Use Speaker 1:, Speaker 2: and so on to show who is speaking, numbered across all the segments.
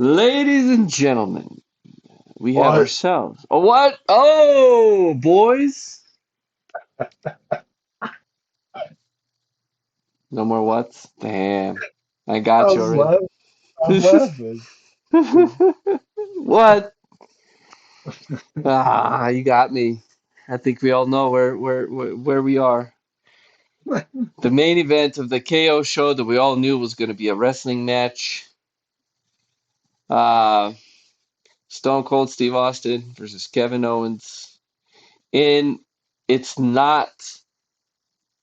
Speaker 1: Ladies and gentlemen, we have
Speaker 2: What?
Speaker 1: ourselves. Oh, what? Oh, boys. No more whats? Damn. I
Speaker 2: I
Speaker 1: got you
Speaker 2: was
Speaker 1: already.
Speaker 2: laughing. I was laughing.
Speaker 1: What? Ah, you got me. I think we all know where we are. The main event of the KO show that we all knew was going to be a wrestling match. Uh, Stone Cold Steve Austin versus Kevin Owens. And it's not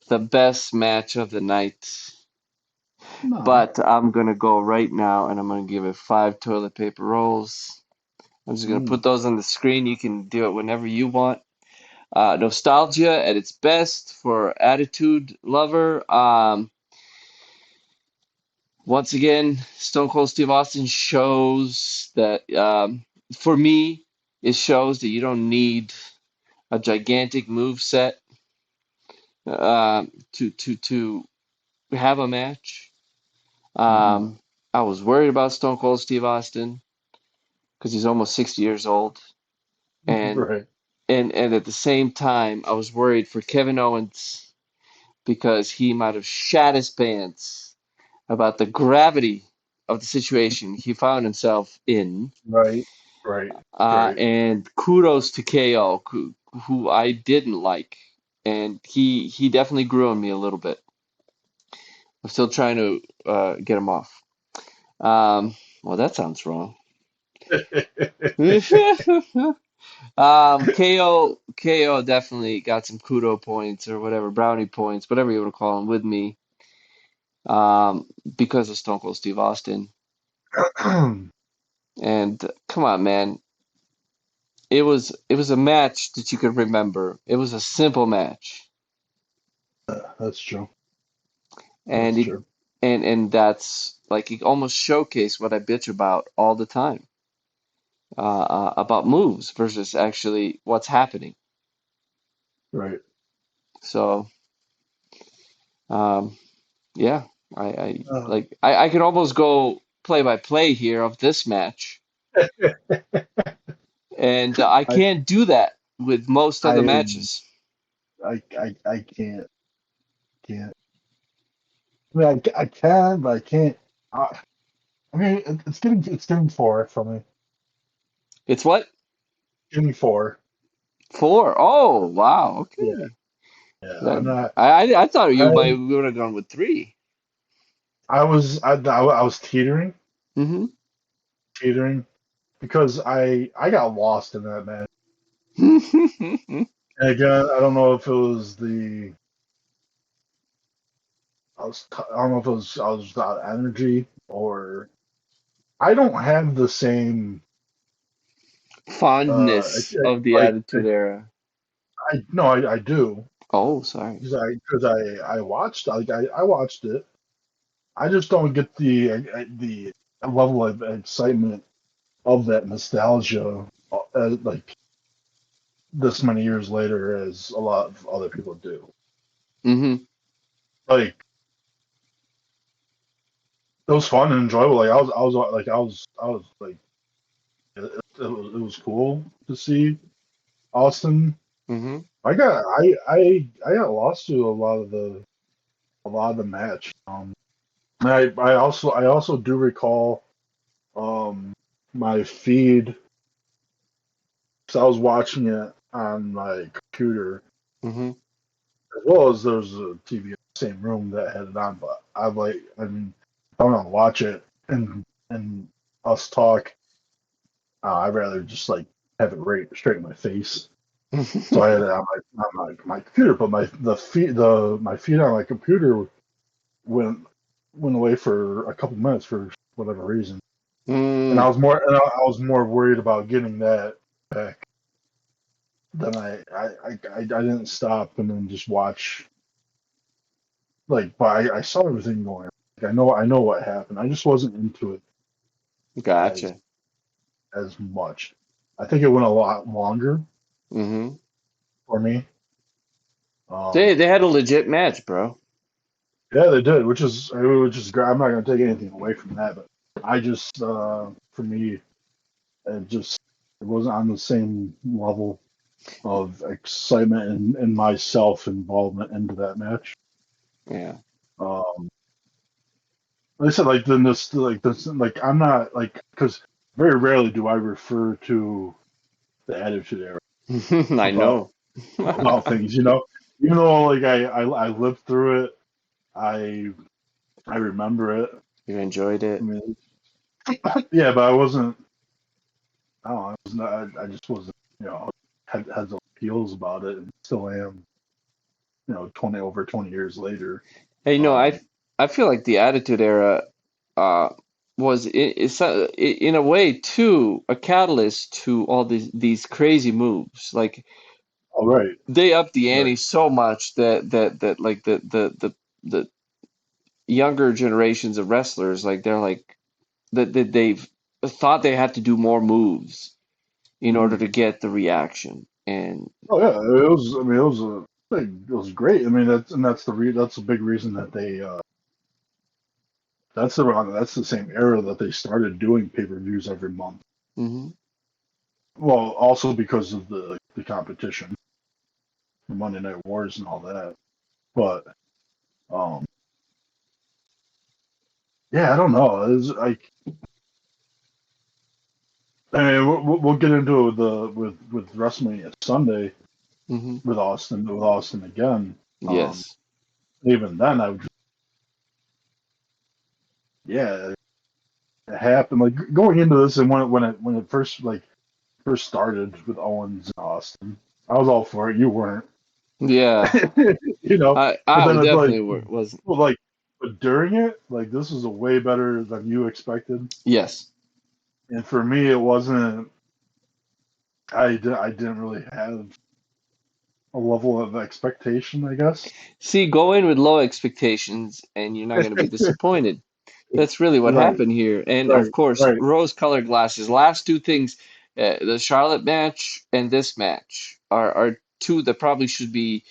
Speaker 1: the best match of the night.
Speaker 2: No.
Speaker 1: But I'm gonna go right now and I'm gonna give it 5 toilet paper rolls. I'm just gonna
Speaker 2: Mm,
Speaker 1: put those on the screen. You can do it whenever you want. Nostalgia at its best for Attitude Lover. Once again, Stone Cold Steve Austin shows that for me, it shows that you don't need a gigantic move set to have a match.
Speaker 2: mm-mm.
Speaker 1: Um, I was worried about Stone Cold Steve Austin because he's almost 60 years old. And
Speaker 2: Right.
Speaker 1: and at the same time, I was worried for Kevin Owens because he might have shat his pants about the gravity of the situation he found himself in.
Speaker 2: Right. Right. Right.
Speaker 1: And kudos to KO, who I didn't like, and he definitely grew on me a little bit. I'm still trying to get him off. Well, that sounds wrong. KO definitely got some kudo points or whatever, brownie points, whatever you want to call them, with me, because of Stone Cold Steve Austin. And come on, man, it was a match that you could remember. It was a simple match,
Speaker 2: That's true.
Speaker 1: and
Speaker 2: That's
Speaker 1: it
Speaker 2: true.
Speaker 1: and that's like it almost showcased what I bitch about all the time, about moves versus actually what's happening.
Speaker 2: Right.
Speaker 1: So, um, yeah, I
Speaker 2: Uh,
Speaker 1: like I could almost go play by play here of this match, and I
Speaker 2: I
Speaker 1: can't do that with most other
Speaker 2: I
Speaker 1: matches.
Speaker 2: I can't. I mean, I can, but I can't. I mean, it's getting four for me.
Speaker 1: It's what?
Speaker 2: Getting four.
Speaker 1: 4? Oh, wow.
Speaker 2: Yeah.
Speaker 1: Okay.
Speaker 2: Yeah. I'm
Speaker 1: That,
Speaker 2: not.
Speaker 1: I thought
Speaker 2: I
Speaker 1: we would have gone with 3.
Speaker 2: I was
Speaker 1: Mm-hmm.
Speaker 2: teetering because I got lost in that match. And again, I don't know if it was I don't know if I was out of energy or I don't have the same
Speaker 1: Fondness of the Attitude Era.
Speaker 2: I no I do
Speaker 1: Oh, sorry.
Speaker 2: because I watched I watched it. I just don't get the level of excitement of that nostalgia like this many years later as a lot of other people do.
Speaker 1: Mm-hmm.
Speaker 2: Like it was fun and enjoyable. Like I was like it was cool to see Austin.
Speaker 1: Mm-hmm.
Speaker 2: I got lost to a lot of the match. I also do recall my feed because I was watching it on my computer
Speaker 1: Mm-hmm.
Speaker 2: as well as there was a TV in the same room that had it on. But I mean if I'm gonna watch it and us talk. I'd rather just like have it right straight in my face. So I had it on my computer, but my feed on my computer went went away for a couple minutes for whatever reason, and
Speaker 1: Mm,
Speaker 2: I was more worried about getting that back than I didn't stop and then just watch but I saw everything going. On. Like I know what happened. I just wasn't into it as
Speaker 1: gotcha.
Speaker 2: as much. I think it went a lot longer
Speaker 1: Mm-hmm.
Speaker 2: for me.
Speaker 1: They had a legit match, bro.
Speaker 2: Yeah, they did, which is great. I'm not going to take anything away from that, but. I just for me, it wasn't on the same level of excitement and myself involvement into that match.
Speaker 1: Yeah.
Speaker 2: Um, like I said, like then this, like I'm not like because very rarely do I refer to the Attitude Era
Speaker 1: I
Speaker 2: about
Speaker 1: know.
Speaker 2: things, you know. Even though like I lived through it, I I remember it.
Speaker 1: You enjoyed
Speaker 2: I
Speaker 1: it.
Speaker 2: mean, yeah, but I wasn't. I don't know. I was not. I just wasn't. You know, had those feels about it, and still am. You know, 20 years later.
Speaker 1: Hey,
Speaker 2: Um,
Speaker 1: I feel like the Attitude Era uh in a way too a catalyst to all these crazy moves. Like
Speaker 2: oh right,
Speaker 1: they upped the
Speaker 2: right.
Speaker 1: ante so much that like the younger generations of wrestlers like they're like that they've thought they had to do more moves in order
Speaker 2: Mhm.
Speaker 1: to get the reaction. And
Speaker 2: Oh yeah, it was. I mean, it was it was great. I mean, that's a big reason that they that's the same era that they started doing pay-per-views every month.
Speaker 1: mhm.
Speaker 2: Well, also because of the competition, the Monday Night Wars and all that. But um, yeah, I don't know. It's like I mean, we'll get into with Wrestlemania Sunday
Speaker 1: Mhm.
Speaker 2: with Austin again. Um,
Speaker 1: Yes.
Speaker 2: even then, I would just, yeah, it happened. Like going into this and when it first started with Owens and Austin, I was all for it. You weren't,
Speaker 1: Yeah.
Speaker 2: you know. But
Speaker 1: I
Speaker 2: then
Speaker 1: would
Speaker 2: it's like,
Speaker 1: definitely wasn't.
Speaker 2: well, like, but during it, like this was a way better than you expected.
Speaker 1: Yes.
Speaker 2: And for me, it wasn't. I didn't really have a level of expectation, I guess.
Speaker 1: See, go in with low expectations and you're not going to be disappointed. That's really what
Speaker 2: Right,
Speaker 1: happened here. And of
Speaker 2: right,
Speaker 1: course,
Speaker 2: right,
Speaker 1: rose-colored glasses. Last two things, the Charlotte match and this match are two that probably should be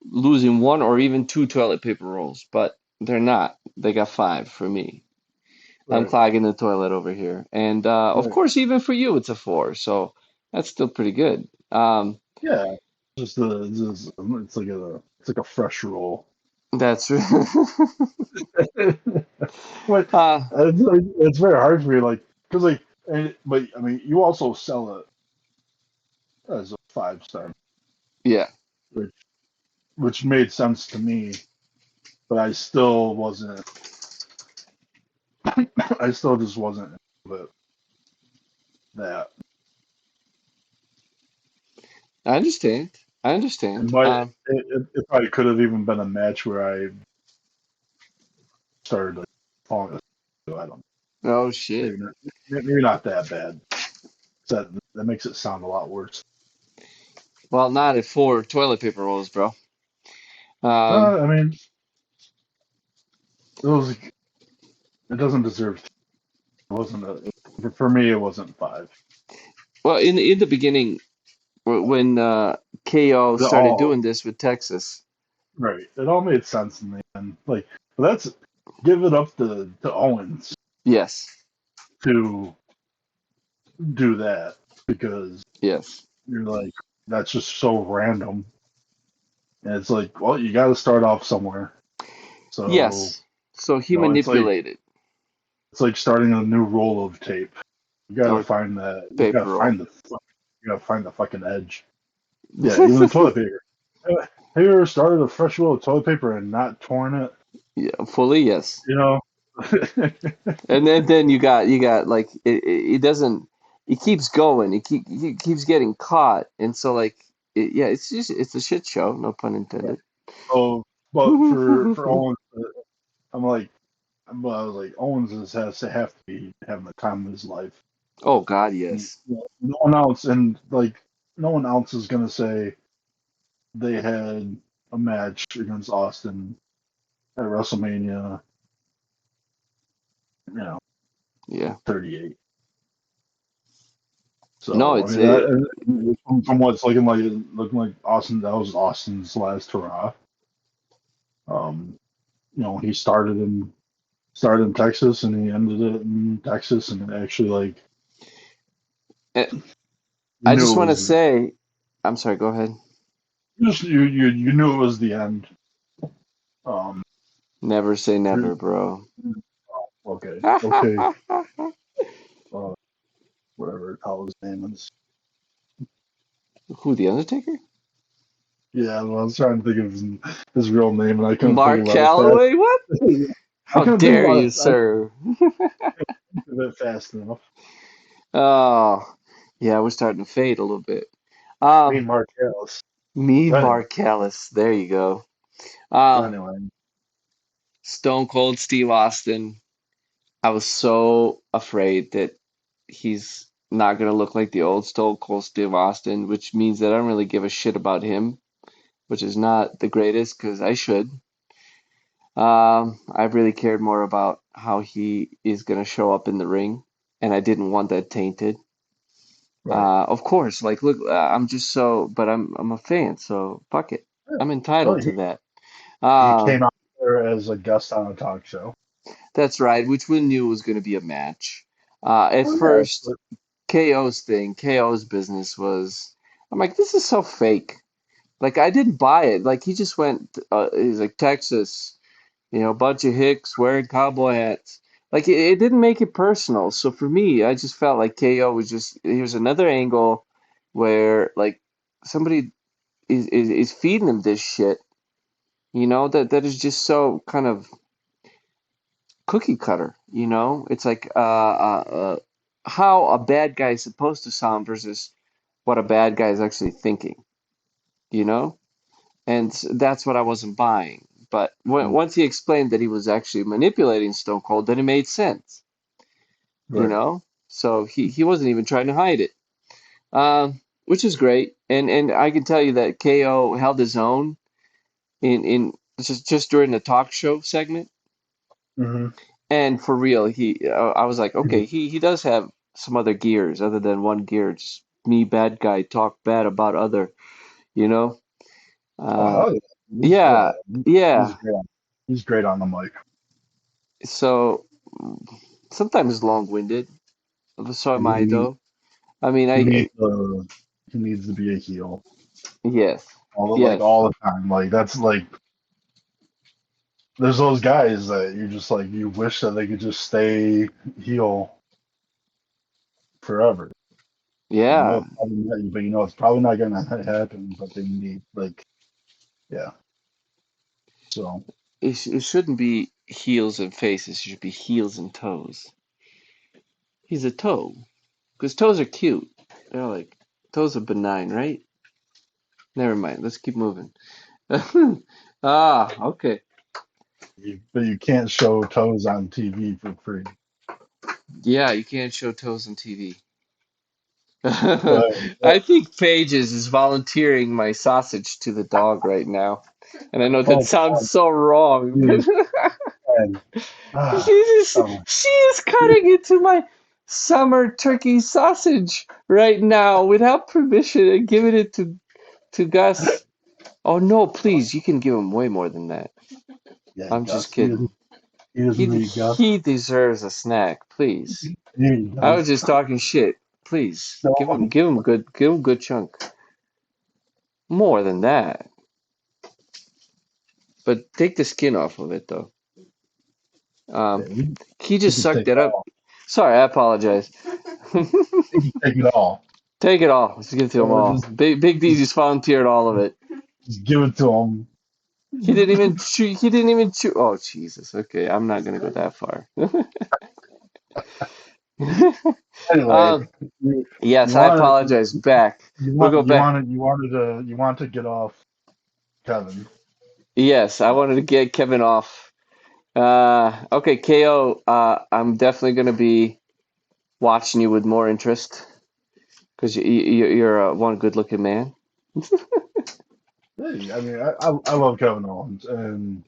Speaker 1: losing one or even two toilet paper rolls, but they're not. They got five for me. I'm
Speaker 2: right,
Speaker 1: clogging the toilet over here. And of
Speaker 2: right.
Speaker 1: course, even for you, it's a four. So that's still pretty good.
Speaker 2: Yeah, it's like a fresh roll.
Speaker 1: That's
Speaker 2: But
Speaker 1: uh,
Speaker 2: it's very hard for you, like, because but I mean, you also sell it as a 5 star,
Speaker 1: yeah.
Speaker 2: which made sense to me, but I still wasn't. I still just wasn't into that.
Speaker 1: I understand. I understand.
Speaker 2: It probably could have even been a match where I started like falling asleep. I don't.
Speaker 1: Oh shit.
Speaker 2: Maybe not. Maybe not that bad. That makes it sound a lot worse.
Speaker 1: Well, not at four toilet paper rolls, bro. Um,
Speaker 2: I mean, it was. It doesn't deserve. It wasn't for me. It wasn't five.
Speaker 1: well, in the beginning, when KO
Speaker 2: It
Speaker 1: started
Speaker 2: all
Speaker 1: doing this with Texas,
Speaker 2: right. It all made sense in the end. Like, but that's give it up to Owens
Speaker 1: yes,
Speaker 2: to do that because
Speaker 1: yes,
Speaker 2: you're like that's just so random. And it's like, well, you got to start off somewhere. So
Speaker 1: yes. So he
Speaker 2: you know,
Speaker 1: manipulated
Speaker 2: it's like starting a new roll of tape. You got to
Speaker 1: or
Speaker 2: find that. You got to
Speaker 1: paper roll.
Speaker 2: find you got to find the fucking edge. Yeah, even the toilet paper. Have you ever started a fresh roll of toilet paper and not torn it?
Speaker 1: Yeah, fully yes.
Speaker 2: You know.
Speaker 1: And then you got like it doesn't it keeps going. He keeps getting caught, and so like yeah, it's just it's a shit show. No pun intended.
Speaker 2: So, but for Owens, I'm like, I was like, has to have to be having the time of his life.
Speaker 1: Oh God,
Speaker 2: And,
Speaker 1: yes.
Speaker 2: you know, no one else, and like, no one else is gonna say they had a match against Austin at WrestleMania, you know,
Speaker 1: Yeah.
Speaker 2: 38.
Speaker 1: No,
Speaker 2: So I
Speaker 1: it's
Speaker 2: mean,
Speaker 1: it,
Speaker 2: from what's looking like Austin, that was Austin's last hurrah. Um, you know, he started him. started in Texas and he ended it in Texas, and it actually like
Speaker 1: Eh,
Speaker 2: you
Speaker 1: I
Speaker 2: knew
Speaker 1: just
Speaker 2: it
Speaker 1: want to
Speaker 2: was
Speaker 1: say, I'm sorry, go ahead.
Speaker 2: you knew it was the end. Um,
Speaker 1: Never say never, bro.
Speaker 2: okay, okay, uh, whatever how his name is.
Speaker 1: Who, the Undertaker?
Speaker 2: Yeah, well, I was trying to think of his real name, and I couldn't think
Speaker 1: Mark
Speaker 2: about it fast.
Speaker 1: Calloway? What?
Speaker 2: I
Speaker 1: How
Speaker 2: couldn't think
Speaker 1: dare
Speaker 2: about it.
Speaker 1: you,
Speaker 2: I couldn't
Speaker 1: sir?
Speaker 2: think of it fast enough.
Speaker 1: Oh, yeah, we're starting to fade a little bit.
Speaker 2: I mean,
Speaker 1: Um,
Speaker 2: Mark Harris.
Speaker 1: me,
Speaker 2: But anyway,
Speaker 1: Mark Callis. There you go.
Speaker 2: but
Speaker 1: Um,
Speaker 2: anyway,
Speaker 1: Stone Cold Steve Austin. I was so afraid that he's not gonna look like the old Stone Cold Steve Austin, which means that I don't really give a shit about him, which is not the greatest because I should. I've really cared more about how he is gonna show up in the ring, and I didn't want that tainted.
Speaker 2: right.
Speaker 1: Of course, like look, I'm just so, but I'm a fan, so fuck it.
Speaker 2: Yeah.
Speaker 1: I'm
Speaker 2: Well,
Speaker 1: entitled to that.
Speaker 2: he
Speaker 1: Um,
Speaker 2: came out there as a guest on a talk show.
Speaker 1: that's right, which we knew was going to be a match. At
Speaker 2: Well, yeah,
Speaker 1: first, KO's business was, I'm like, this is so fake. Like I didn't buy it. Like he just went, he's like Texas, bunch of hicks wearing cowboy hats. Like it didn't make it personal. So for me, I just felt like KO was just here's another angle where like somebody is feeding him this shit, that is just so kind of cookie cutter, It's like how a bad guy is supposed to sound versus what a bad guy is actually thinking, you know? And that's what I wasn't buying. But once he explained that he was actually manipulating Stone Cold, then it made sense, you
Speaker 2: right.
Speaker 1: know? So he wasn't even trying to hide it, which is great. And I can tell you that KO held his own in just during the talk show segment.
Speaker 2: Mm-hmm.
Speaker 1: And for real, I was like, okay, he does have some other gears other than one gear. Just me, bad guy, talk bad about other, you know?
Speaker 2: Oh
Speaker 1: Uh,
Speaker 2: hell yeah,
Speaker 1: yeah,
Speaker 2: he's
Speaker 1: yeah.
Speaker 2: great. He's great on the mic.
Speaker 1: So sometimes long-winded. So am I,
Speaker 2: He
Speaker 1: though. I mean,
Speaker 2: he needs he needs to be a heel
Speaker 1: yes, yes,
Speaker 2: all the time. Like that's like there's those guys that you just like you wish that they could just stay heel forever. And you know
Speaker 1: yeah.
Speaker 2: it's probably not, but you know it's probably not gonna happen. But they need like yeah. So
Speaker 1: It shouldn't be heels and faces. It should be heels and toes. He's a toe. Because toes are cute. They're like, toes are benign, right? Never mind. Let's keep moving. Okay.
Speaker 2: but you can't show toes on TV for free.
Speaker 1: Yeah, you can't show toes on TV.
Speaker 2: But
Speaker 1: I think Pages is volunteering my sausage to the dog right now. And I know that
Speaker 2: oh
Speaker 1: sounds
Speaker 2: God,
Speaker 1: so wrong, but
Speaker 2: dude, man. Ah, oh,
Speaker 1: she is cutting into my summer turkey sausage right now without permission and giving it to Gus. Oh no, please, you can give him way more than that.
Speaker 2: yeah,
Speaker 1: I'm just
Speaker 2: Gus.
Speaker 1: kidding.
Speaker 2: He doesn't need Gus.
Speaker 1: He deserves a snack, please.
Speaker 2: He
Speaker 1: I was
Speaker 2: does.
Speaker 1: just talking shit. Please,
Speaker 2: No,
Speaker 1: give him good chunk. More than that. But take the skin off of it though.
Speaker 2: yeah,
Speaker 1: Um,
Speaker 2: we
Speaker 1: he
Speaker 2: he
Speaker 1: just
Speaker 2: can take
Speaker 1: sucked
Speaker 2: it
Speaker 1: it up.
Speaker 2: all.
Speaker 1: Sorry, I apologize.
Speaker 2: He can take it all.
Speaker 1: Take it all. Let's give it to them
Speaker 2: So
Speaker 1: all. Big D
Speaker 2: just
Speaker 1: just volunteered all of it.
Speaker 2: just give it to him.
Speaker 1: He didn't even chew. He didn't even chew. Oh Jesus. Okay, I'm not gonna go that far.
Speaker 2: Anyway,
Speaker 1: um,
Speaker 2: you
Speaker 1: yes, I
Speaker 2: want
Speaker 1: apologize. Back. We'll go back.
Speaker 2: you wanted to get off Kevin.
Speaker 1: Yes, I wanted to get Kevin off. Okay, KO. I'm definitely gonna be watching you with more interest because you're one good-looking man.
Speaker 2: Hey, I mean, I love Kevin Owens, and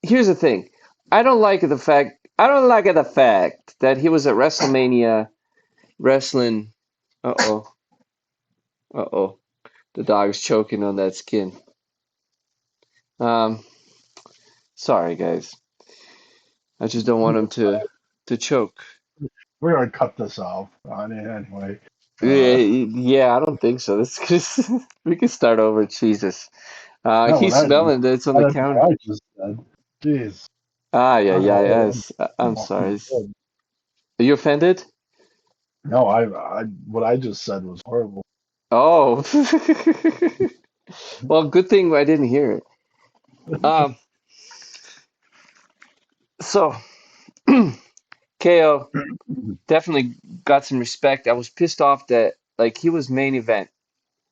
Speaker 1: Here's the thing. I don't like the fact that he was at WrestleMania wrestling. Uh-oh. Uh-oh. The dog's choking on that skin. Um, sorry guys. I just don't want him to choke.
Speaker 2: We're gonna cut this off. Anyway,
Speaker 1: Yeah,
Speaker 2: uh,
Speaker 1: yeah, I don't think so. We can start over. Jesus.
Speaker 2: no,
Speaker 1: He's smelling that it's on the counter.
Speaker 2: what I just said. Jeez.
Speaker 1: Ah, yeah, yeah,
Speaker 2: Oh,
Speaker 1: yes. I'm sorry.
Speaker 2: good.
Speaker 1: Are you offended?
Speaker 2: No, what I just said was horrible.
Speaker 1: Oh. Well, good thing I didn't hear it. Um, so KO definitely got some respect. I was pissed off that like he was main event,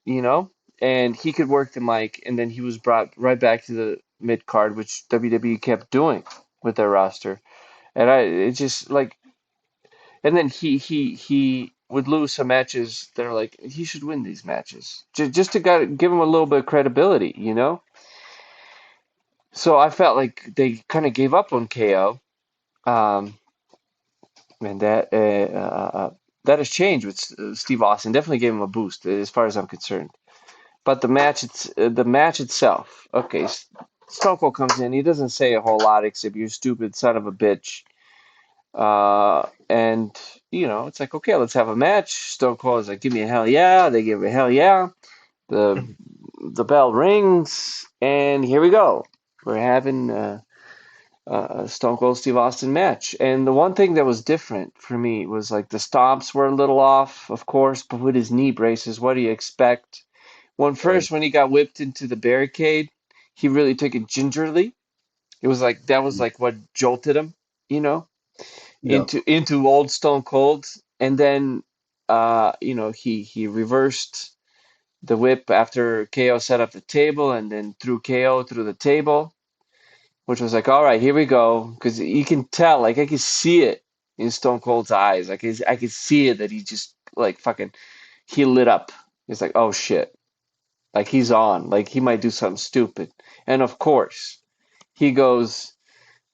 Speaker 1: you know, and he could work the mic, and then he was brought right back to the mid card, which WWE kept doing with their roster. And it just like, and then he would lose some matches that are like he should win these matches just to give him a little bit of credibility, you know. So I felt like they kind of gave up on KO, and that has changed with Steve Austin. Definitely gave him a boost as far as I'm concerned. But the match itself, okay. Stone Cold comes in. He doesn't say a whole lot except "you stupid son of a bitch." And it's like, okay, let's have a match. Stone Cold is like, give me a hell yeah. They give a hell yeah. The the bell rings, and here we go. We're having a Stone Cold Steve Austin match. And the one thing that was different for me was like the stomps were a little off, of course, but with his knee braces, what do you expect?
Speaker 2: Right.
Speaker 1: When he got whipped into the barricade, he really took it gingerly. It was like that was like what jolted him, you know,
Speaker 2: Yeah.
Speaker 1: into old Stone Cold. And then he reversed the whip after KO set up the table and then threw KO through the table, which was like, all right, here we go. Because you can tell, like, I can see it in Stone Cold's eyes. Like, I could see it that he just, like, fucking, he lit up. He's like, oh shit. Like, he's on. Like, he might do something stupid. And of course, he goes,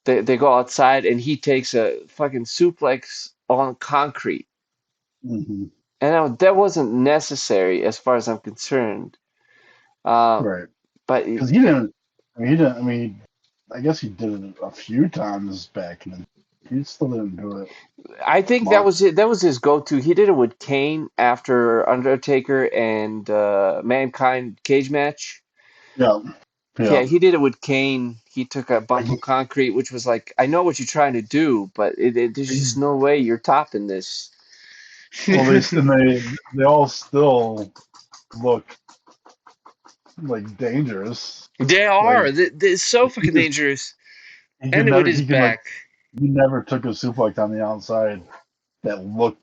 Speaker 1: they go outside and he takes a fucking suplex on concrete.
Speaker 2: Hmm.
Speaker 1: And that wasn't necessary as far as I'm concerned. Uh,
Speaker 2: Right.
Speaker 1: but
Speaker 2: Because he didn't. I mean, he didn't. I mean, I guess he did it a few times back, and he still didn't do it
Speaker 1: I think that
Speaker 2: much.
Speaker 1: was it. That was his go-to. He did it with Kane after Undertaker and Mankind cage match.
Speaker 2: Yeah.
Speaker 1: Yeah,
Speaker 2: Yeah.
Speaker 1: he did it with Kane. He took a
Speaker 2: Like
Speaker 1: bump of concrete, which was like, I know what you're trying to do, but there's just
Speaker 2: he,
Speaker 1: no way you're topping this.
Speaker 2: well, they all still look like dangerous.
Speaker 1: They
Speaker 2: Like
Speaker 1: are. They're so
Speaker 2: he
Speaker 1: fucking
Speaker 2: just
Speaker 1: dangerous.
Speaker 2: he could
Speaker 1: And with
Speaker 2: never
Speaker 1: his
Speaker 2: he could like
Speaker 1: back.
Speaker 2: he never took a suplex on the outside that looked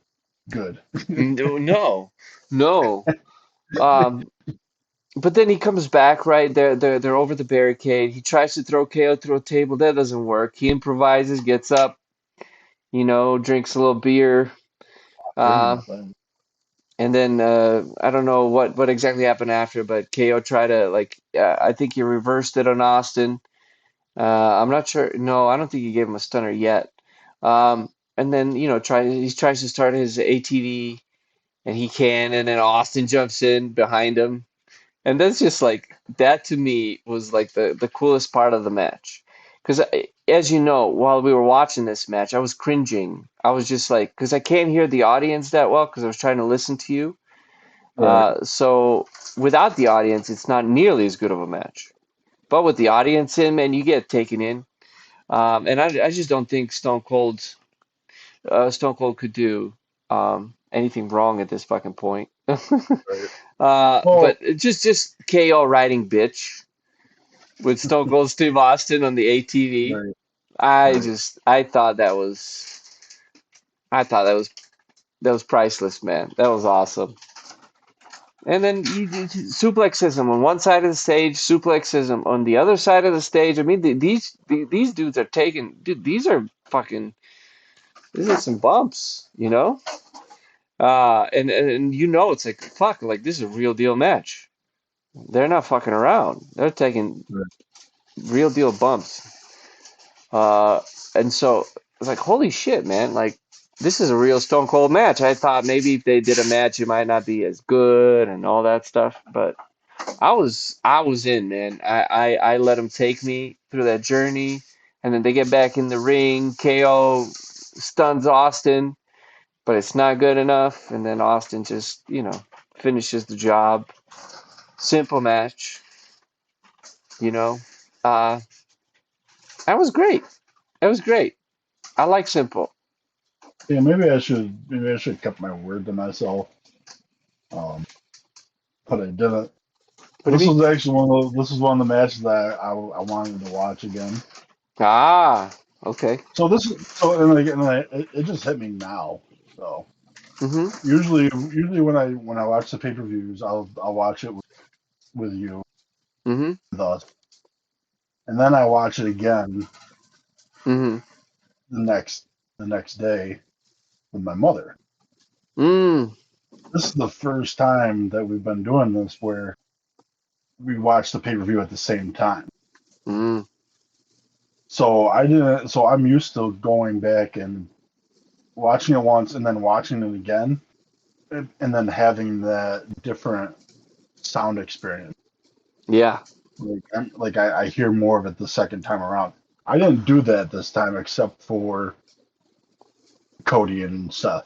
Speaker 2: good.
Speaker 1: No, no. No. Um, but then he comes back, right? They're over the barricade. He tries to throw KO through a table. That doesn't work. He improvises, gets up, drinks a little beer.
Speaker 2: Did
Speaker 1: Uh,
Speaker 2: nothing.
Speaker 1: and then I don't know what exactly happened after, but KO tried to like I think he reversed it on Austin. I'm not sure. No, I don't think he gave him a stunner yet. And then he tries to start his ATV and he can, and then Austin jumps in behind him. And that's just like that to me was like the coolest part of the match. Because as you know, while we were watching this match, I was cringing. I was just like, because I can't hear the audience that well because I was trying to listen to you.
Speaker 2: Right.
Speaker 1: So without the audience, it's not nearly as good of a match. But with the audience in, man, you get taken in. And I just don't think Stone Cold could do anything wrong at this fucking point.
Speaker 2: Right.
Speaker 1: But
Speaker 2: Well,
Speaker 1: just KO riding bitch with Stone Cold Steve Austin on the ATV.
Speaker 2: right.
Speaker 1: I
Speaker 2: Right.
Speaker 1: just I thought that was priceless, man. That was awesome. And then you suplexes him on one side of the stage, suplexes him on the other side of the stage. I mean, these dudes are taking, dude. These are some bumps, you know. And it's like fuck, like this is a real deal match. They're not fucking around. They're taking
Speaker 2: Right.
Speaker 1: real deal bumps. Uh, and so it's like, holy shit, man! Like this is a real Stone Cold match. I thought maybe if they did a match, it might not be as good and all that stuff. But I was in, man. I let him take me through that journey. and then they get back in the ring. KO stuns Austin, but it's not good enough, and then Austin just, finishes the job. Simple match, you know. Uh, that was great. That was great. I like simple.
Speaker 2: Yeah, maybe I should have kept my word to myself. Um, but I didn't.
Speaker 1: What do you mean?
Speaker 2: This is one of the matches that I wanted to watch again.
Speaker 1: Ah, okay.
Speaker 2: And it just hit me now. So
Speaker 1: Mhm.
Speaker 2: usually when I watch the pay-per-views, I'll watch it with you
Speaker 1: Mhm.
Speaker 2: with us, and then I watch it again
Speaker 1: Mhm.
Speaker 2: the next the next day with my mother.
Speaker 1: Mm.
Speaker 2: This is the first time that we've been doing this where we watch the pay-per-view at the same time.
Speaker 1: Mm.
Speaker 2: So I didn't. So I'm used to going back and watching it once and then watching it again, and then having that different sound experience.
Speaker 1: Yeah.
Speaker 2: I hear more of it the second time around. I didn't do that this time except for Cody and Seth.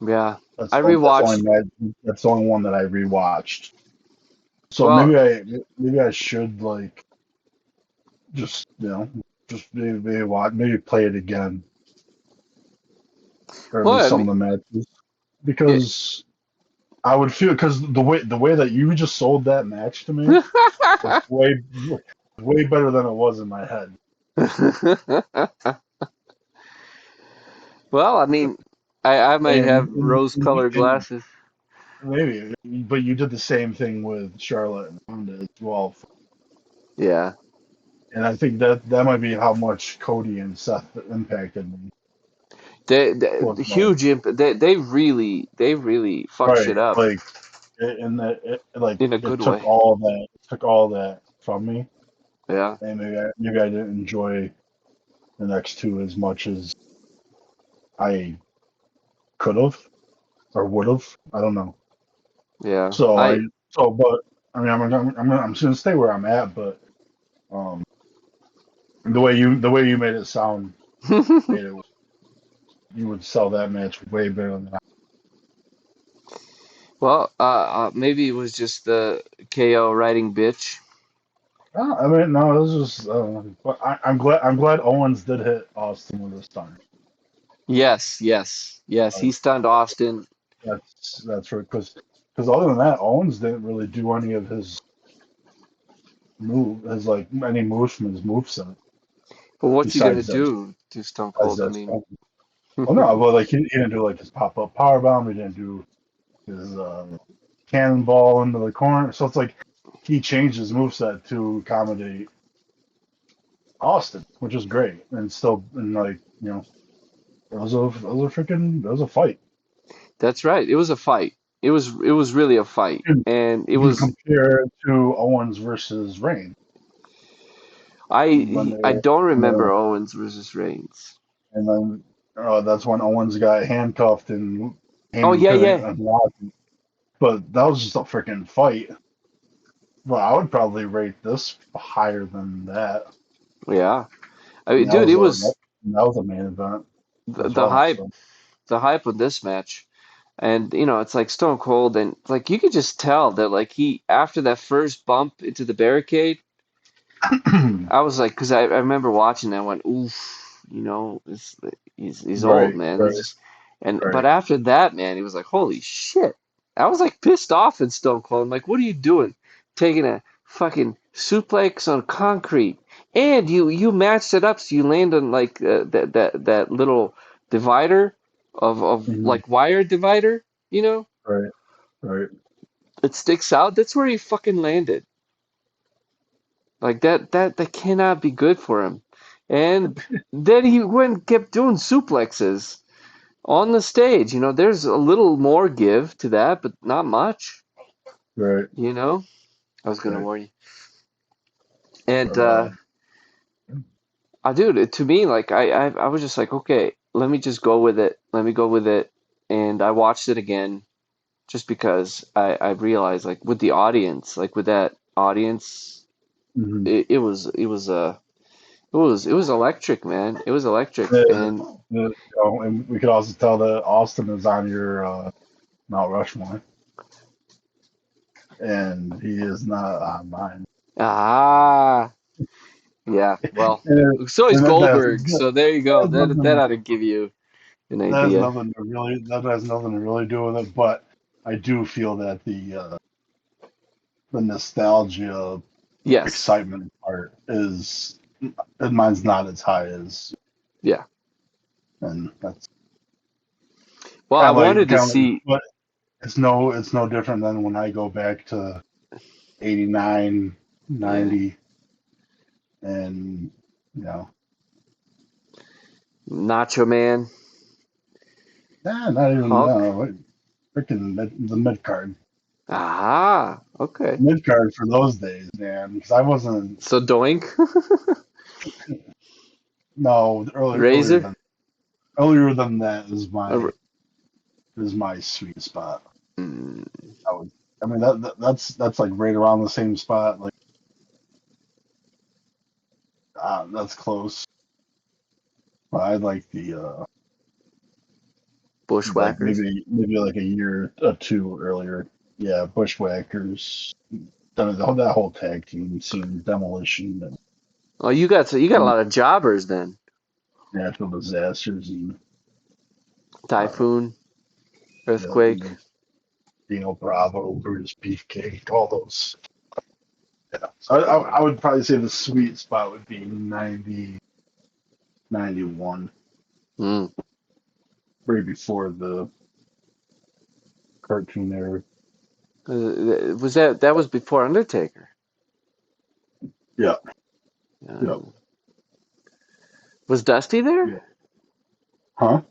Speaker 1: Yeah.
Speaker 2: That's
Speaker 1: I
Speaker 2: that's the
Speaker 1: rewatched.
Speaker 2: only that's the only one that I rewatched. So
Speaker 1: Well,
Speaker 2: maybe I should like just just maybe play it again, or at
Speaker 1: well,
Speaker 2: least
Speaker 1: I
Speaker 2: some
Speaker 1: mean,
Speaker 2: of the matches,
Speaker 1: yeah.
Speaker 2: because I would feel because the way that you just sold that match to me was way better than it was in my head.
Speaker 1: Well, I mean, I might have
Speaker 2: And
Speaker 1: rose-colored glasses.
Speaker 2: maybe, but you did the same thing with Charlotte and Ronda as well,
Speaker 1: Yeah.
Speaker 2: and I think that might be how much Cody and Seth impacted me.
Speaker 1: The
Speaker 2: Was like
Speaker 1: huge imp. They really fucked
Speaker 2: right,
Speaker 1: shit up
Speaker 2: like and
Speaker 1: in a good way.
Speaker 2: it took all that from me,
Speaker 1: Yeah.
Speaker 2: and maybe I didn't enjoy the next two as much as I could have or would have. I don't know.
Speaker 1: Yeah.
Speaker 2: So
Speaker 1: I.
Speaker 2: but I mean, I'm just gonna stay where I'm at, but um, the way you made it sound made it you would sell that match way better than I.
Speaker 1: Well, maybe it was just the KO riding bitch.
Speaker 2: I mean, no, it was just. But I'm glad Owens did hit Austin with his time.
Speaker 1: Yes, yes, yes. He
Speaker 2: Like,
Speaker 1: stunned Austin.
Speaker 2: that's right. Because other than that, Owens didn't really do any of his like any moves from his moveset
Speaker 1: But what's he gonna
Speaker 2: besides that.
Speaker 1: do to Stone
Speaker 2: Besides
Speaker 1: Cold? I
Speaker 2: that
Speaker 1: mean,
Speaker 2: stuff. Well, no, but like he didn't do like his pop up power bomb. He didn't do his cannonball into the corner. So it's like he changed his moveset to accommodate Austin, which is great, and still and like it was a fight.
Speaker 1: that's right. It was a fight. It was really a fight, and it
Speaker 2: You can
Speaker 1: was.
Speaker 2: compare it to Owens versus Reigns when
Speaker 1: I don't
Speaker 2: when they
Speaker 1: remember
Speaker 2: were,
Speaker 1: Owens versus Reigns.
Speaker 2: and then that's when Owens got handcuffed and
Speaker 1: Oh
Speaker 2: Heyman
Speaker 1: yeah,
Speaker 2: couldn't
Speaker 1: yeah,
Speaker 2: unlock him. But that was just a freaking fight. But I would probably rate this higher than that.
Speaker 1: yeah. I
Speaker 2: And
Speaker 1: mean, dude, it was
Speaker 2: that was a main event
Speaker 1: the,
Speaker 2: as
Speaker 1: the
Speaker 2: well.
Speaker 1: hype.
Speaker 2: So
Speaker 1: The hype of this match. And it's like Stone Cold, and like you could just tell that like he after that first bump into the barricade, I was like, because I remember watching that one, oof, he's old,
Speaker 2: right,
Speaker 1: man.
Speaker 2: right,
Speaker 1: He's just but
Speaker 2: right.
Speaker 1: after that, man, he was like, holy shit. I was like pissed off at Stone Cold. I'm like, what are you doing? Taking a fucking suplex on concrete. And you matched it up so you land on like that little divider of
Speaker 2: Mhm.
Speaker 1: like wire divider, you know?
Speaker 2: Right, right.
Speaker 1: It sticks out. That's where he fucking landed. Like that cannot be good for him. And then he went and kept doing suplexes on the stage. There's a little more give to that, but not much.
Speaker 2: Right,
Speaker 1: You know, I was gonna
Speaker 2: right.
Speaker 1: warn you. And
Speaker 2: Uh,
Speaker 1: dude, to me, like I was just like, okay, let me just go with it. Let me go with it. And I watched it again just because I realized like with the audience, like with that audience,
Speaker 2: mhm.
Speaker 1: it was It was electric, man. It was electric,
Speaker 2: Uh,
Speaker 1: and
Speaker 2: and we could also tell that Austin is on your Mount Rushmore, and he is not on mine.
Speaker 1: ah, yeah. Well,
Speaker 2: And,
Speaker 1: so is
Speaker 2: and
Speaker 1: Goldberg. So there you
Speaker 2: that
Speaker 1: go.
Speaker 2: has
Speaker 1: That
Speaker 2: nothing
Speaker 1: ought to give you an
Speaker 2: that has
Speaker 1: idea.
Speaker 2: nothing to really do with it. But I do feel that the nostalgia
Speaker 1: Yes.
Speaker 2: excitement part is, and mine's not as high as,
Speaker 1: Yeah.
Speaker 2: and that's
Speaker 1: Well, I wanted to see.
Speaker 2: but it's no different than when I go back to 89,
Speaker 1: Yeah.
Speaker 2: 90, and you know,
Speaker 1: Nacho Man,
Speaker 2: not even
Speaker 1: Hulk.
Speaker 2: freaking the mid card.
Speaker 1: Ah, okay.
Speaker 2: Mid card for those days, man. Because I wasn't
Speaker 1: So Doink,
Speaker 2: no
Speaker 1: Razor.
Speaker 2: earlier than that
Speaker 1: Uh,
Speaker 2: is my sweet spot.
Speaker 1: mm,
Speaker 2: I would I mean that's like right around the same spot. Like that's close. But I'd like
Speaker 1: Bushwhackers.
Speaker 2: maybe like a year or two earlier. Yeah, Bushwhackers. That whole tag team scene, Demolition and
Speaker 1: Oh, you got a lot of jobbers then.
Speaker 2: natural disasters and uh,
Speaker 1: Typhoon,
Speaker 2: yeah,
Speaker 1: Earthquake.
Speaker 2: Dino Bravo, Brutus Beefcake, all those. Yeah. So I would probably say the sweet spot would be 90, 91,
Speaker 1: Mm.
Speaker 2: right before the cartoon era.
Speaker 1: Was that was before Undertaker?
Speaker 2: Yeah,
Speaker 1: Uh,
Speaker 2: yep,
Speaker 1: was Dusty there?
Speaker 2: yeah. Huh?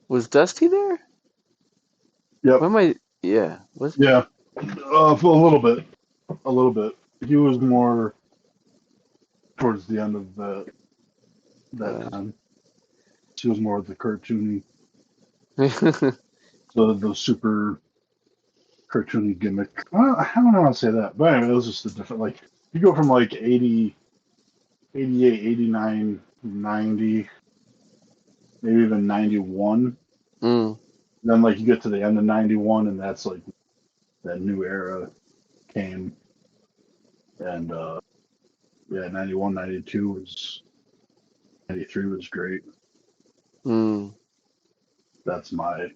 Speaker 1: Was Dusty there?
Speaker 2: Yep,
Speaker 1: What am I? Yeah. Was
Speaker 2: yeah. For a little bit, a little bit. He was more towards the end of that
Speaker 1: God.
Speaker 2: time. He was more of the cartoony, the super cartoony gimmick. Well, I don't know how to say that, but anyway, it was just a different. Like you go from like 80, 88, 89, 90, maybe even 91.
Speaker 1: Mm.
Speaker 2: Then like you get to the end of 91, and that's like that new era came, and yeah, 91, 92 was 93 was great.
Speaker 1: Mm.
Speaker 2: That's my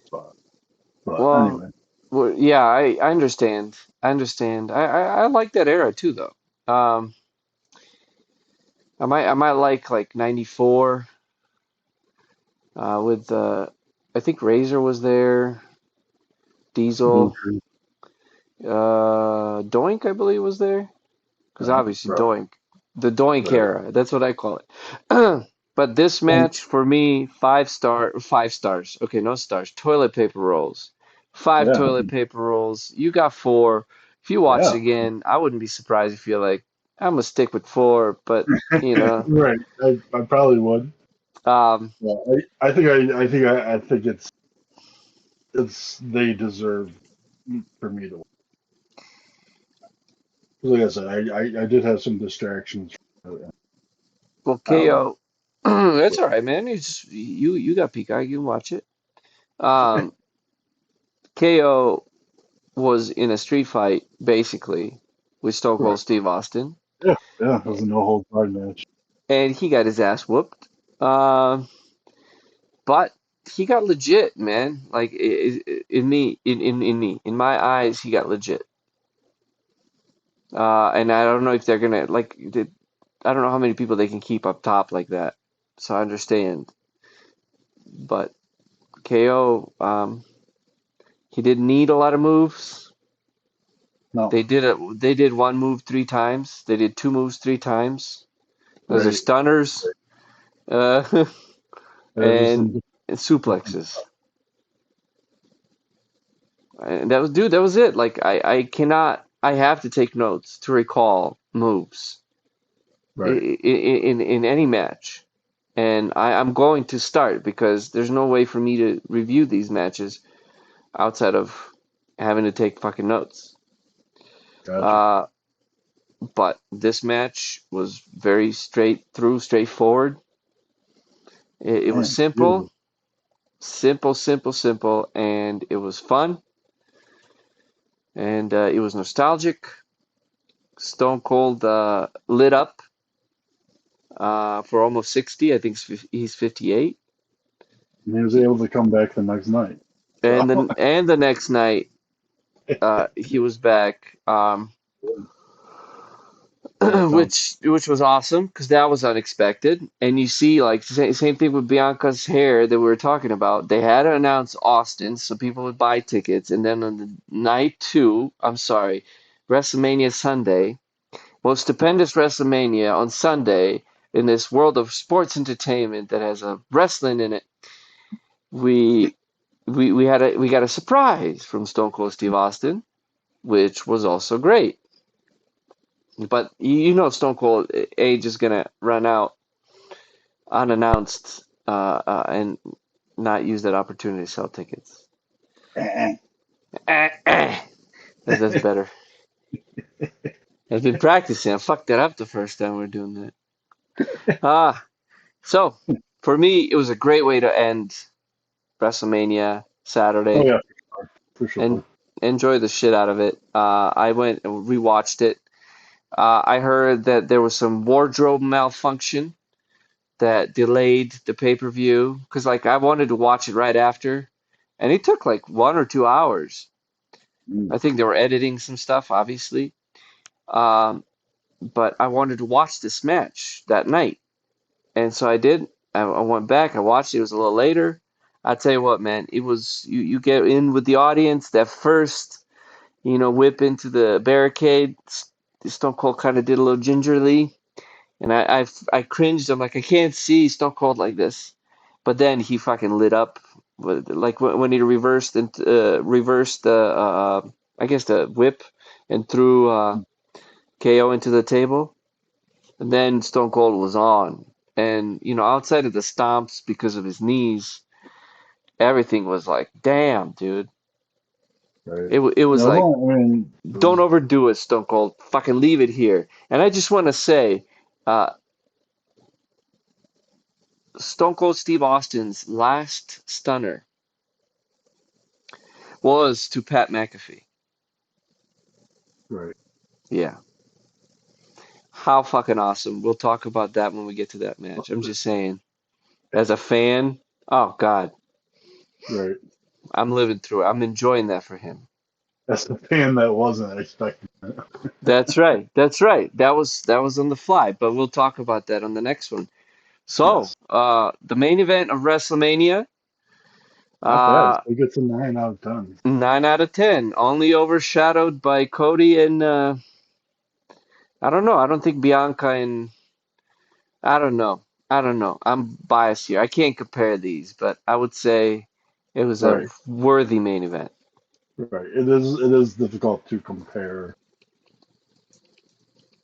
Speaker 2: spot. But
Speaker 1: Well,
Speaker 2: anyway,
Speaker 1: well, yeah, I understand. I understand. I like that era too, though. Um, I might like 94 with I think Razor was there, Diesel,
Speaker 2: Luger,
Speaker 1: Doink I believe was there because obviously
Speaker 2: bro,
Speaker 1: Doink, the Doink
Speaker 2: right.
Speaker 1: era. That's what I call it. But this
Speaker 2: And
Speaker 1: match for me, 5 stars. Okay, no stars. Toilet paper rolls. Five
Speaker 2: yeah,
Speaker 1: toilet paper rolls. You got four. If you watch it
Speaker 2: yeah,
Speaker 1: again, I wouldn't be surprised if you're like, I'm gonna stick with four, but you know,
Speaker 2: right. I probably would.
Speaker 1: um,
Speaker 2: Yeah, I think it's they deserve for me to. Like I said, I did have some distractions.
Speaker 1: well,
Speaker 2: Out of
Speaker 1: KO, that's all right, man. You got Peacock, you can watch it. Um, KO was in a street fight basically with Stone Cold
Speaker 2: Correct.
Speaker 1: Steve Austin,
Speaker 2: Yeah, yeah. It was a no hold barred match.
Speaker 1: and he got his ass whooped. But he got legit, man. Like in my eyes, he got legit. And I don't know if they're gonna I don't know how many people they can keep up top like that. So I understand, but KO, he didn't need a lot of moves.
Speaker 2: No,
Speaker 1: They did one move 3 times. They did two moves 3 times. Those are
Speaker 2: right.
Speaker 1: stunners, uh,
Speaker 2: Just
Speaker 1: and,
Speaker 2: in
Speaker 1: and
Speaker 2: different
Speaker 1: suplexes.
Speaker 2: stuff.
Speaker 1: And that was, dude, that was it. Like I cannot. I have to take notes to recall moves
Speaker 2: Right.
Speaker 1: in any match, and I'm going to start because there's no way for me to review these matches outside of having to take fucking notes.
Speaker 2: Gotcha.
Speaker 1: Uh, but this match was very straight through, straightforward. It was
Speaker 2: Man,
Speaker 1: simple,
Speaker 2: beautiful.
Speaker 1: simple, and it was fun, and it was nostalgic. Stone Cold lit up for almost 60. I think he's 58.
Speaker 2: And he was
Speaker 1: He,
Speaker 2: able to come back the next night. So,
Speaker 1: and the next night he was back,
Speaker 2: yeah, done.
Speaker 1: which was awesome because that was unexpected. And you see, like same thing with Bianca's hair that we were talking about. They had to announce Austin so people would buy tickets, and then on the night two, I'm sorry, WrestleMania Sunday, most stupendous WrestleMania on Sunday in this world of sports entertainment that has a wrestling in it. We we got a surprise from Stone Cold Steve Austin, which was also great. But you know Stone Cold age is gonna run out unannounced and not use that opportunity to sell tickets. That's better. I've been practicing. I fucked that up the first time we were doing that. So for me, it was a great way to end WrestleMania
Speaker 2: Oh
Speaker 1: Saturday
Speaker 2: yeah, for
Speaker 1: and
Speaker 2: sure.
Speaker 1: enjoy the shit out of it. I went and rewatched it. I heard that there was some wardrobe malfunction that delayed the pay-per-view because like I wanted to watch it right after, and it took like 1 or 2 hours.
Speaker 2: Mm,
Speaker 1: I think they were editing some stuff, obviously. Um, but I wanted to watch this match that night, and so I did. I went back. I watched it. It was a little later. I tell you what, man, it was you get in with the audience. That first, whip into the barricade. Stone Cold kind of did a little gingerly. And I cringed. I'm like, I can't see Stone Cold like this. But then he fucking lit up, like when he reversed the I guess the whip and threw KO into the table. And then Stone Cold was on. And outside of the stomps because of his knees, everything was like, damn, dude.
Speaker 2: right.
Speaker 1: It was
Speaker 2: Yeah,
Speaker 1: like,
Speaker 2: well, I mean, it
Speaker 1: don't
Speaker 2: was
Speaker 1: overdo it, Stone Cold. Fucking leave it here. And I just want to say, uh, Stone Cold Steve Austin's last stunner was to Pat McAfee.
Speaker 2: right.
Speaker 1: Yeah. How fucking awesome. We'll talk about that when we get to that match. I'm just saying, as a fan, oh God,
Speaker 2: Right.
Speaker 1: I'm living through it. I'm enjoying that for him.
Speaker 2: That's the fan that wasn't expecting it.
Speaker 1: That's right. That's right. That was on the fly, but we'll talk about that on the next one. So,
Speaker 2: Yes.
Speaker 1: the main event of WrestleMania,
Speaker 2: Not bad.
Speaker 1: uh,
Speaker 2: Still gets a 9 out of 10.
Speaker 1: 9 out of 10, only overshadowed by Cody and I don't know. I don't think Bianca and I don't know. I don't know. I'm biased here. I can't compare these, but I would say it was a
Speaker 2: Right.
Speaker 1: worthy main event.
Speaker 2: Right. It is difficult to compare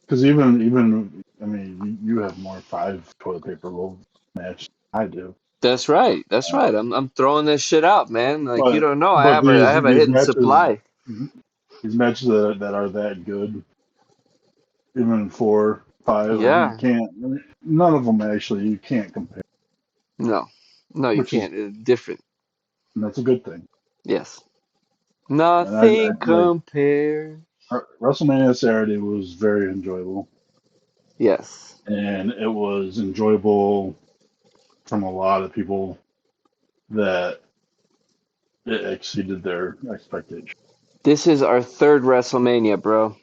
Speaker 2: because even I mean you have more five toilet paper roll match than I do.
Speaker 1: That's right. That's right. I'm throwing this shit out, man. Like you
Speaker 2: But
Speaker 1: don't know. I
Speaker 2: but
Speaker 1: have a I
Speaker 2: these
Speaker 1: have a
Speaker 2: these
Speaker 1: hidden
Speaker 2: matches
Speaker 1: supply.
Speaker 2: these matches that are that good, even 4, 5, you
Speaker 1: Yeah.
Speaker 2: can't. None of them actually you can't compare,
Speaker 1: No. No, you
Speaker 2: which is
Speaker 1: can't. It's different.
Speaker 2: and that's a good thing.
Speaker 1: Yes.
Speaker 2: And I
Speaker 1: Nothing
Speaker 2: like
Speaker 1: compares.
Speaker 2: WrestleMania Saturday was very enjoyable,
Speaker 1: Yes.
Speaker 2: and it was enjoyable from a lot of people that it exceeded their expectations.
Speaker 1: This is our third WrestleMania, bro.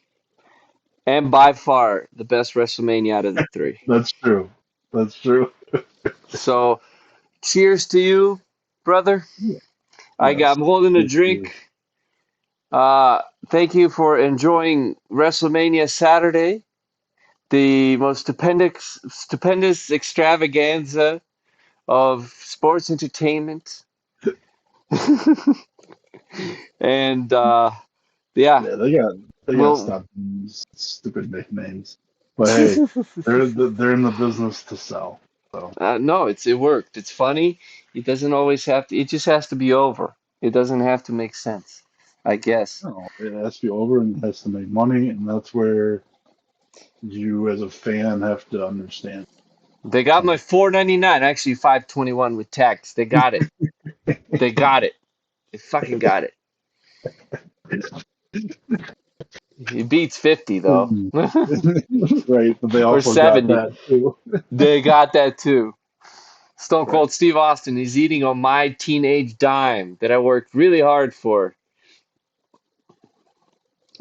Speaker 1: And by far the best WrestleMania out of the three.
Speaker 2: That's true. That's true.
Speaker 1: So, cheers to you, brother.
Speaker 2: Yeah.
Speaker 1: I'm
Speaker 2: Yes.
Speaker 1: holding a
Speaker 2: Cheers to you.
Speaker 1: drink. Thank you for enjoying WrestleMania Saturday, the most stupendous extravaganza of sports entertainment. And yeah,
Speaker 2: they got to
Speaker 1: we'll.
Speaker 2: stop these stupid nicknames. But hey, they're in the business to sell. So
Speaker 1: No, it worked. It's funny. It doesn't always have to. It just has to be over. It doesn't have to make sense, I guess.
Speaker 2: it has to be over and it has to make money, and that's where You as a fan have to understand.
Speaker 1: They got my 4.99, actually 5.21 with tax. They got it. They got it. They fucking got it. He beats 50 though.
Speaker 2: Right, but they
Speaker 1: Or
Speaker 2: also got
Speaker 1: 70.
Speaker 2: that too.
Speaker 1: They got that too. Stone
Speaker 2: Right.
Speaker 1: Cold Steve Austin is eating on my teenage dime that I worked really hard for.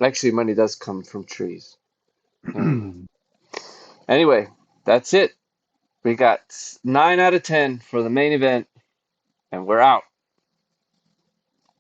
Speaker 1: Actually, money does come from trees. Anyway, that's it. We got 9 out of 10 for the main event, and we're out.